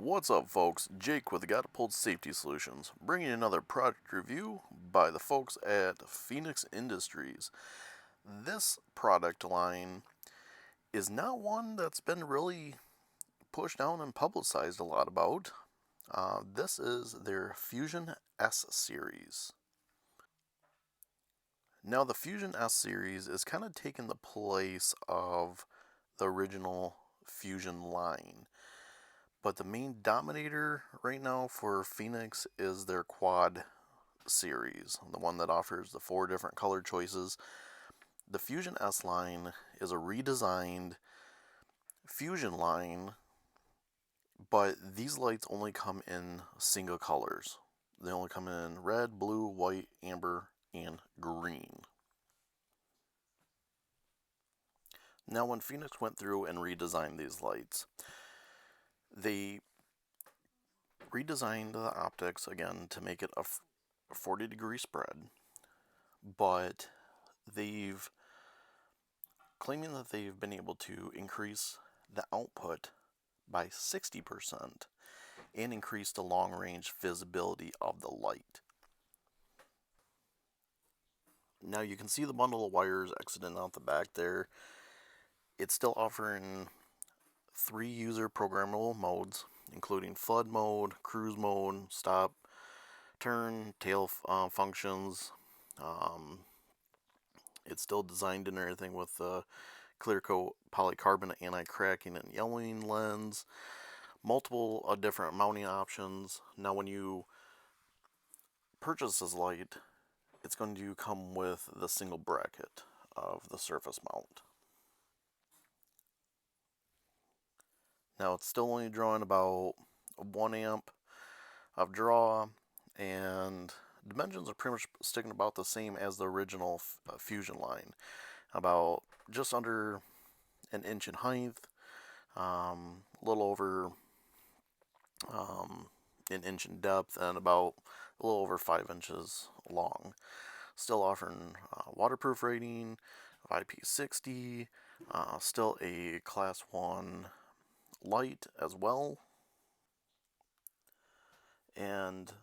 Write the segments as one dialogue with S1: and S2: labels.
S1: What's up, folks? Jake with the Catapult Safety Solutions, bringing another product review by the folks at Feniex Industries. This product line is not one that's been really pushed down and publicized a lot about. This is their Fusion-S series. Now, the Fusion-S series is kind of taking the place of the original Fusion line. But the main dominator right now for Feniex is their Quad series, the one that offers the 4 different color choices. The Fusion-S line is a redesigned Fusion line, but these lights only come in single colors. They only come in red, blue, white, amber, and green. Now, when Feniex went through and redesigned these lights, they redesigned the optics again to make it a 40-degree spread, but they've claiming that they've been able to increase the output by 60% and increase the long-range visibility of the light. Now you can see the bundle of wires exiting out the back there. It's still offering 3 user programmable modes, including flood mode, cruise mode, stop, turn, tail functions. It's still designed and everything with clear coat polycarbonate anti-cracking and yellowing lens. Multiple different mounting options. Now when you purchase this light, it's going to come with the single bracket of the surface mount. Now it's still only drawing about 1 amp of draw, and dimensions are pretty much sticking about the same as the original Fusion line. About just under an inch in height, a little over an inch in depth, and about a little over 5 inches long. Still offering waterproof rating of IP60, still a class 1 light as well, and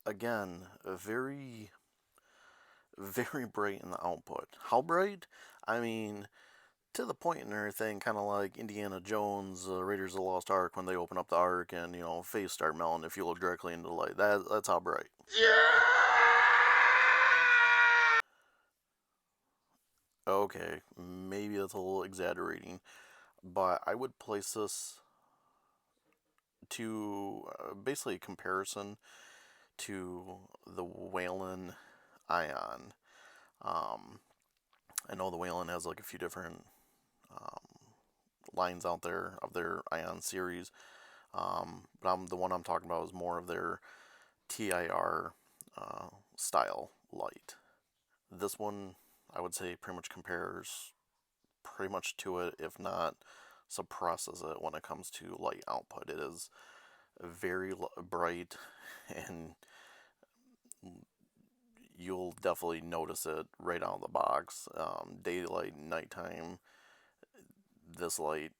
S1: again, very bright in the output. How bright? I mean, to the point and everything, kind of like Indiana Jones, Raiders of the Lost Ark, when they open up the Ark and, you know, face start melting if you look directly into the light. That's how bright. Okay, maybe that's a little exaggerating, but I would place this to basically a comparison to the Whalen Ion. I know the Whalen has like a few different lines out there of their Ion series, but the one I'm talking about is more of their TIR style light. This one, I would say, pretty much compares pretty much to it, if not suppresses it when it comes to light output. It is very bright, and you'll definitely notice it right out of the box. Daylight, nighttime, this light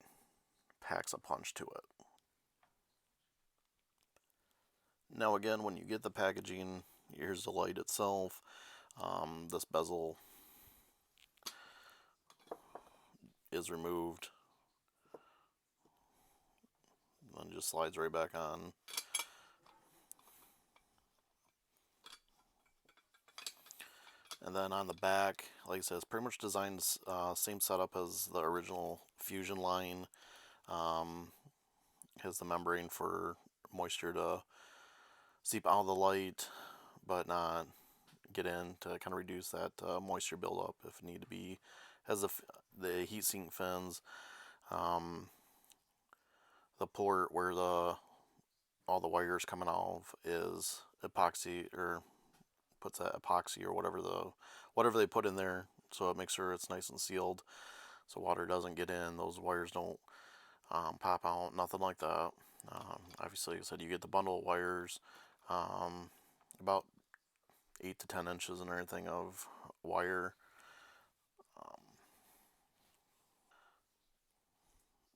S1: packs a punch to it. Now again, when you get the packaging, here's the light itself. This bezel is removed and just slides right back on. And then on the back, like I said, it's pretty much designed same setup as the original Fusion line. Has the membrane for moisture to seep out of the light, but not get in, to kind of reduce that moisture buildup if need to be. Has the heatsink fins, the port where all the wires coming off is epoxy, or puts that epoxy or whatever they put in there, so it makes sure it's nice and sealed, so water doesn't get in, those wires don't pop out, nothing like that. Obviously, like I said, you get the bundle of wires, about 8 to 10 inches and everything of wire.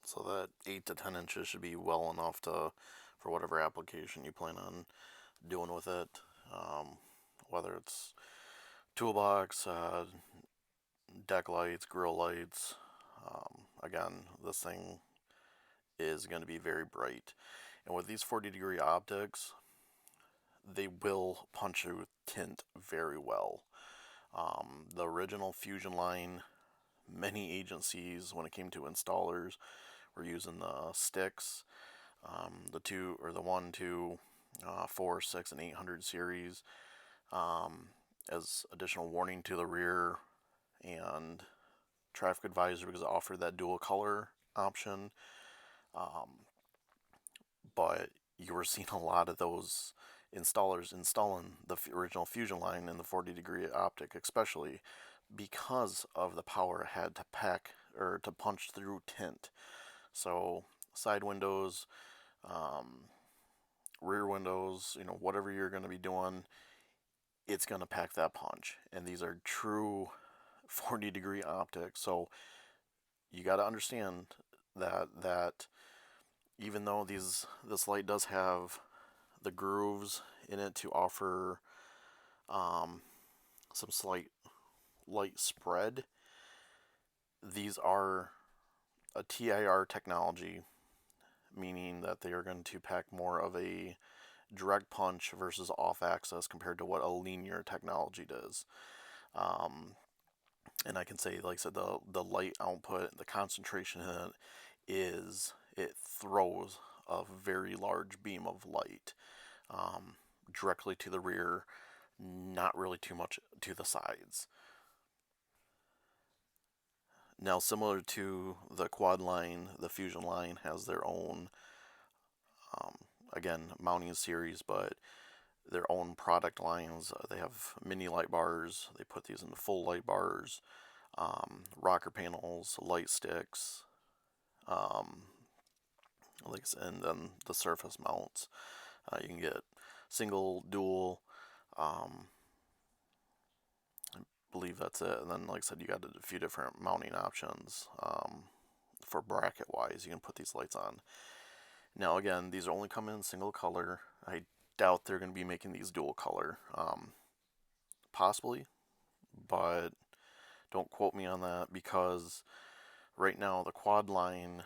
S1: So that 8 to 10 inches should be well enough for whatever application you plan on doing with it. Whether it's toolbox, deck lights, grill lights. Again, this thing is going to be very bright. And with these 40-degree optics, they will punch through tint very well. The original Fusion line, many agencies, when it came to installers, were using the sticks, the 1, 2, 4, 6, and 800 series as additional warning to the rear and traffic advisor because it offered that dual color option. But you were seeing a lot of those installers installing the original Fusion line in the 40-degree optic, especially because of the power it had to pack or to punch through tint. So side windows, rear windows, whatever you're going to be doing, it's going to pack that punch. And these are true 40-degree optics. So you got to understand that even though this light does have the grooves in it to offer some slight light spread, these are a TIR technology, meaning that they are going to pack more of a direct punch versus off axis compared to what a linear technology does. And I can say, like I said, the light output, the concentration in it it throws a very large beam of light directly to the rear, not really too much to the sides. Now, similar to the quad line, the Fusion line has their own, again, mounting series, but their own product lines. They have mini light bars. They put these into full light bars, rocker panels, light sticks, and then the surface mounts. You can get single, dual. I believe that's it. And then, like I said, you got a few different mounting options for bracket wise. You can put these lights on. Now, again, these are only coming in single color. I doubt they're going to be making these dual color. Possibly, but don't quote me on that because right now the quad line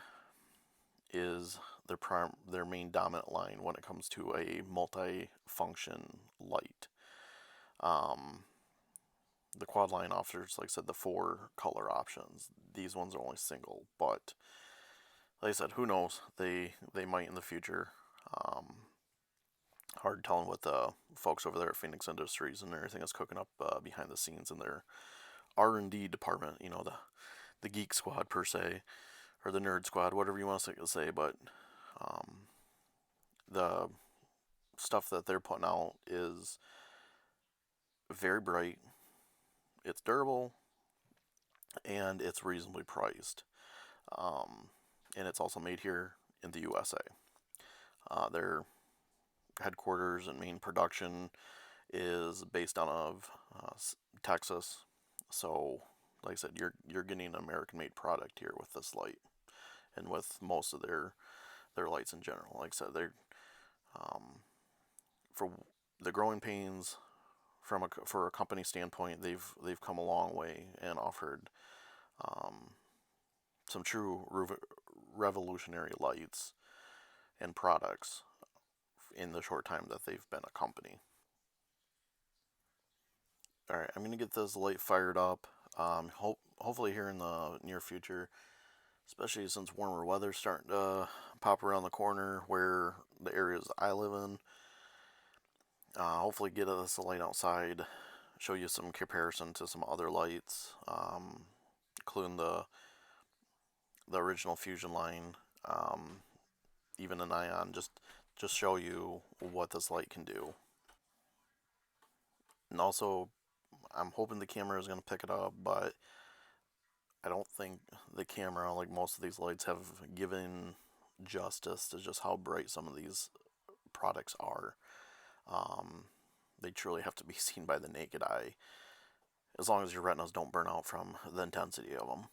S1: is their main dominant line when it comes to a multi-function light. The quad line offers, like I said, the 4 color options. These ones are only single, but like I said, who knows? They might in the future. Hard telling what the folks over there at Feniex Industries and everything is cooking up behind the scenes in their R&D department. The geek squad per se, or the nerd squad, whatever you want to say. But the stuff that they're putting out is very bright. It's durable, and it's reasonably priced. And it's also made here in the USA. Their headquarters and main production is based out of Texas. So, like I said, you're getting an American-made product here with this light, and with most of their lights in general. Like I said, they're for the growing pains for a company standpoint, they've come a long way and offered some true revolutionary lights and products in the short time that they've been a company. Alright, I'm going to get this light fired up, hopefully here in the near future, especially since warmer weather's starting to pop around the corner where the areas I live in. Hopefully get us a light outside, show you some comparison to some other lights, including the original Fusion line, even an ion, just show you what this light can do. And also, I'm hoping the camera is going to pick it up, but I don't think the camera, like most of these lights, have given justice to just how bright some of these products are. They truly have to be seen by the naked eye, as long as your retinas don't burn out from the intensity of them.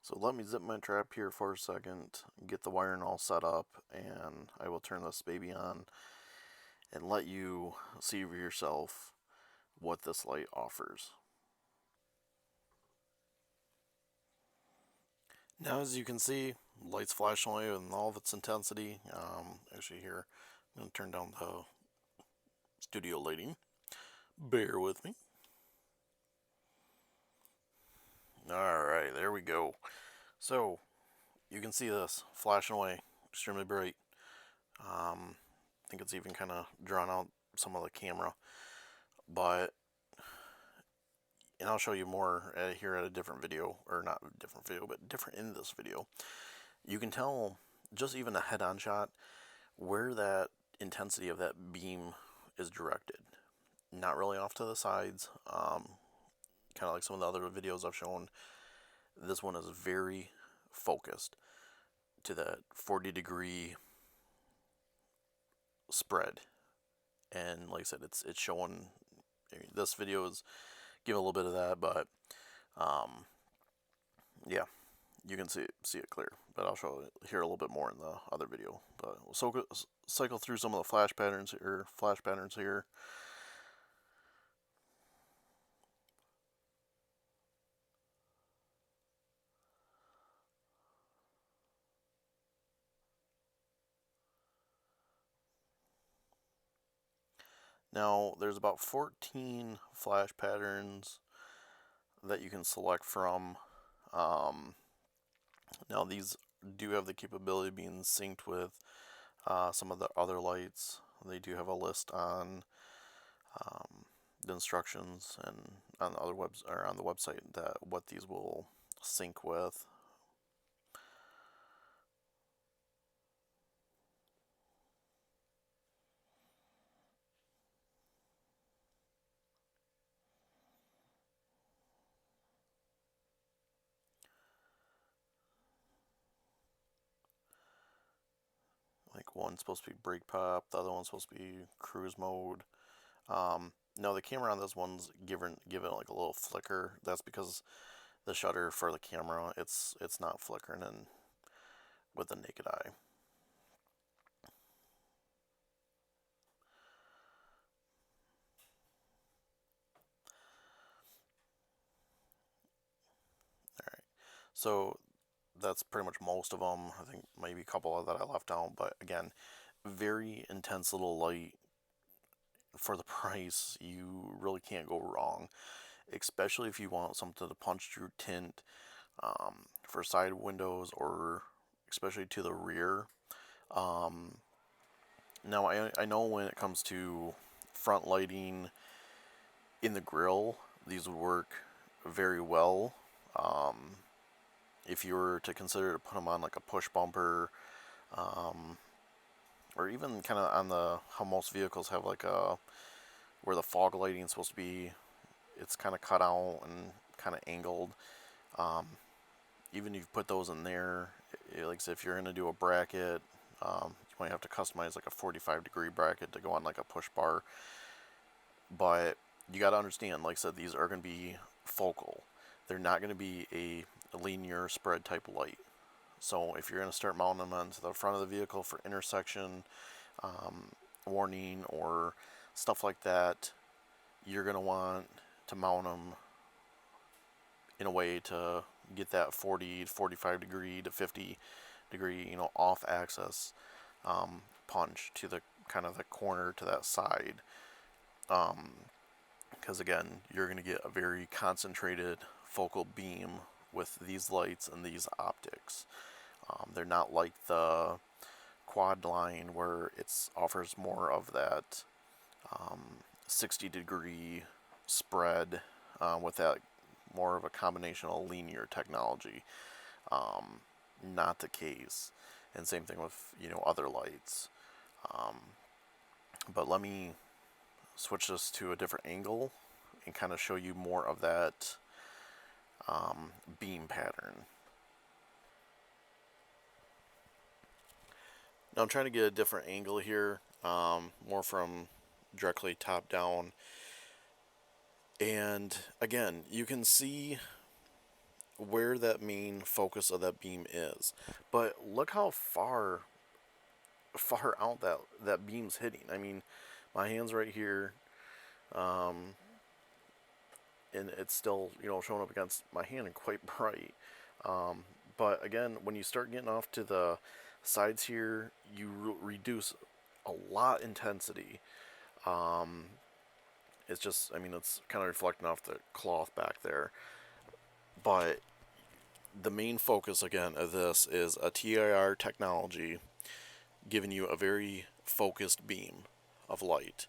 S1: So let me zip my trap here for a second, get the wiring all set up, and I will turn this baby on and let you see for yourself what this light offers. Now as you can see, light's flashing away with all of its intensity. Actually here, I'm going to turn down the studio lighting. Bear with me. Alright, there we go. So, you can see this flashing away, extremely bright. I think it's even kind of drawn out some of the camera. But, and I'll show you more here at a different video, or not a different video, but different in this video. You can tell, just even a head-on shot, where that intensity of that beam is directed. Not really off to the sides, kind of like some of the other videos I've shown. This one is very focused to that 40-degree spread, and like I said, it's showing. This video is giving a little bit of that, but yeah, you can see it clear. But I'll show it here a little bit more in the other video. But we'll cycle through some of the flash patterns here. Now, there's about 14 flash patterns that you can select from. Now, these do have the capability of being synced with some of the other lights. They do have a list on the instructions and on the other on the website that what these will sync with. Like one's supposed to be brake pop, the other one's supposed to be cruise mode. No, the camera on this one's given like a little flicker. That's because the shutter for the camera, it's not flickering in with the naked eye. Alright, so that's pretty much most of them. I think maybe a couple of that I left out, but again, very intense little light. For the price, you really can't go wrong, especially if you want something to punch through tint for side windows, or especially to the rear. Now, I know when it comes to front lighting in the grill, these would work very well. If you were to consider to put them on like a push bumper, or even kind of on the, how most vehicles have like a, where the fog lighting is supposed to be, it's kind of cut out and kind of angled. Even if you put those in there, like I said, if you're going to do a bracket, you might have to customize like a 45-degree bracket to go on like a push bar. But you got to understand, like I said, these are going to be focal. They're not going to be a linear spread type light. So if you're going to start mounting them onto the front of the vehicle for intersection warning or stuff like that, you're going to want to mount them in a way to get that 40 to 45 degree to 50 degree, off axis punch to the kind of the corner to that side. Because again, you're going to get a very concentrated focal beam with these lights and these optics. They're not like the quad line where it offers more of that 60-degree spread with that more of a combination of linear technology. Not the case. And same thing with other lights. But let me switch this to a different angle and kind of show you more of that beam pattern. Now I'm trying to get a different angle here, more from directly top down. And again, you can see where that main focus of that beam is. But look how far out that beam's hitting. I mean, my hand's right here, um, and it's still, you know, showing up against my hand and quite bright. Um, but again, when you start getting off to the sides here, you reduce a lot intensity. Um, it's just, I mean, it's kind of reflecting off the cloth back there. But the main focus again of this is a TIR technology giving you a very focused beam of light,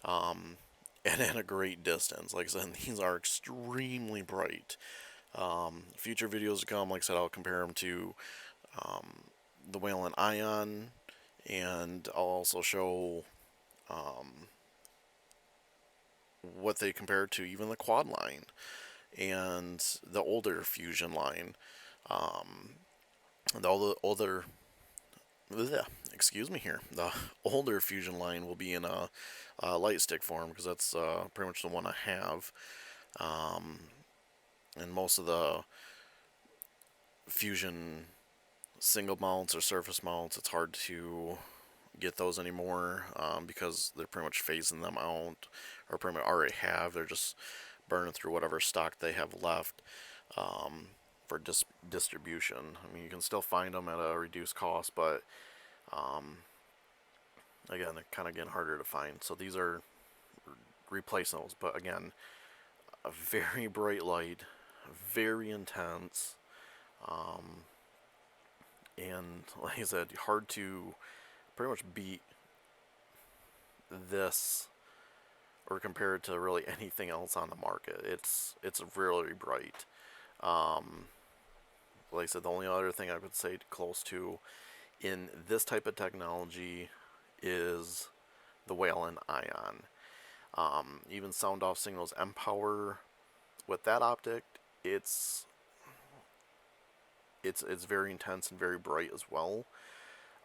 S1: and at a great distance. Like I said, these are extremely bright. Future videos to come, like I said, I'll compare them to the Whalen Ion, and I'll also show what they compare to even the quad line and the older fusion line. The older, excuse me here, the older fusion line will be in a light stick form, because that's pretty much the one I have. And most of the fusion single mounts or surface mounts, it's hard to get those anymore, because they're pretty much phasing them out, or pretty much already have. They're just burning through whatever stock they have left for distribution. I mean, you can still find them at a reduced cost, but again, they're kind of getting harder to find. So these are replacing those. But again, a very bright light, very intense, and like I said, hard to pretty much beat this or compare it to really anything else on the market. It's really bright. Like I said, the only other thing I would say close to in this type of technology is the Whalen Ion. Even sound off signals M-Power with that optic, it's very intense and very bright as well.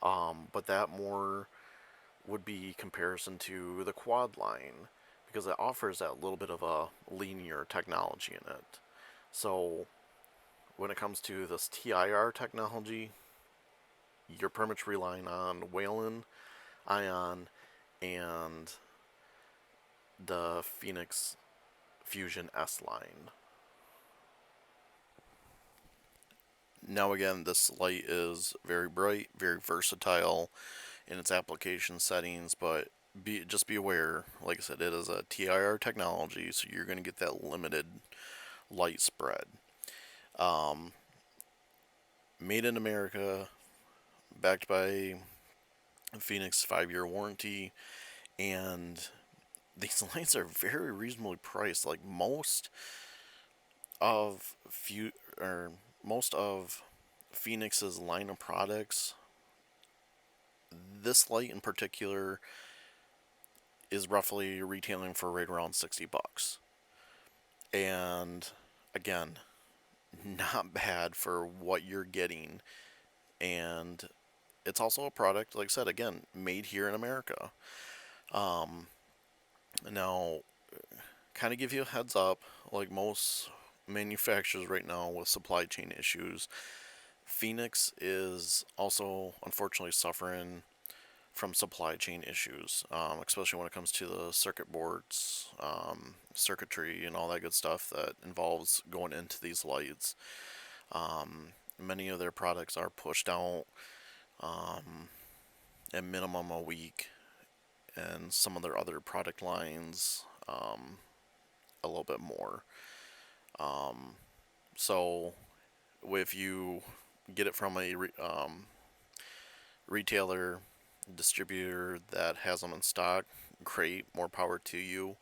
S1: But that more would be comparison to the quad line, because it offers that little bit of a linear technology in it. So when it comes to this TIR technology, you're pretty much relying on Whalen Ion and the Feniex Fusion-S line. Now again, this light is very bright, very versatile in its application settings, but just be aware, like I said, it is a TIR technology, so you're going to get that limited light spread. Made in America, backed by Feniex 5-year warranty, and these lights are very reasonably priced. Like most of Feniex line of products, this light in particular is roughly retailing for right around $60. And again, not bad for what you're getting. And it's also a product, like I said, again, made here in America. Now, kind of give you a heads up, like most manufacturers right now with supply chain issues, Feniex is also unfortunately suffering from supply chain issues, especially when it comes to the circuit boards, circuitry, and all that good stuff that involves going into these lights. Many of their products are pushed out at minimum a week, and some of their other product lines a little bit more. So if you get it from a retailer, distributor that has them in stock, great, more power to you.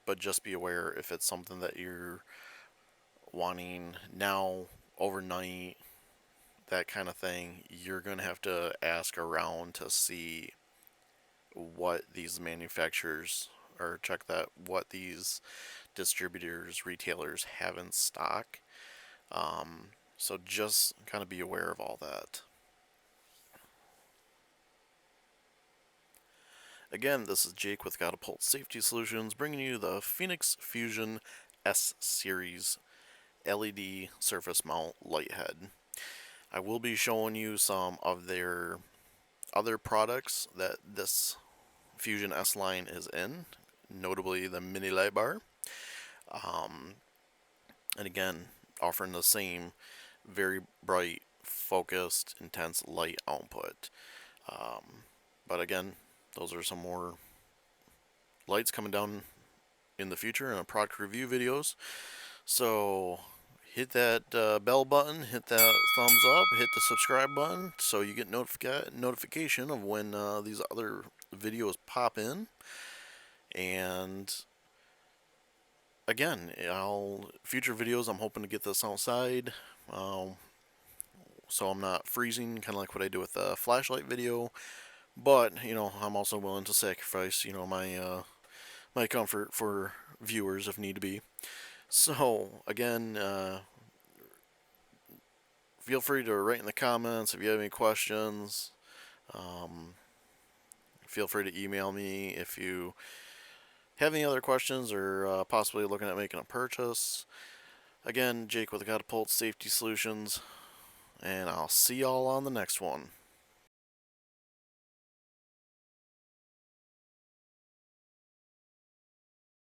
S1: But just be aware, if it's something that you're wanting now, overnight, that kind of thing, you're going to have to ask around to see what these manufacturers, or check that what these distributors, retailers have in stock. So just kind of be aware of all that. Again, this is Jake with Catapult Safety Solutions, bringing you the Feniex Fusion-S series. LED surface mount light head. I will be showing you some of their other products that this Fusion-S line is in, notably the mini light bar. And again, offering the same very bright, focused, intense light output. But again, those are some more lights coming down in the future in product review videos. So hit that bell button, hit that thumbs up, hit the subscribe button so you get notification of when these other videos pop in. And again, future videos, I'm hoping to get this outside, so I'm not freezing, kind of like what I do with the flashlight video. But I'm also willing to sacrifice my comfort for viewers if need be. So again, feel free to write in the comments if you have any questions. Feel free to email me if you have any other questions or possibly looking at making a purchase. Again, Jake with Catapult Safety Solutions, and I'll see y'all on the next one.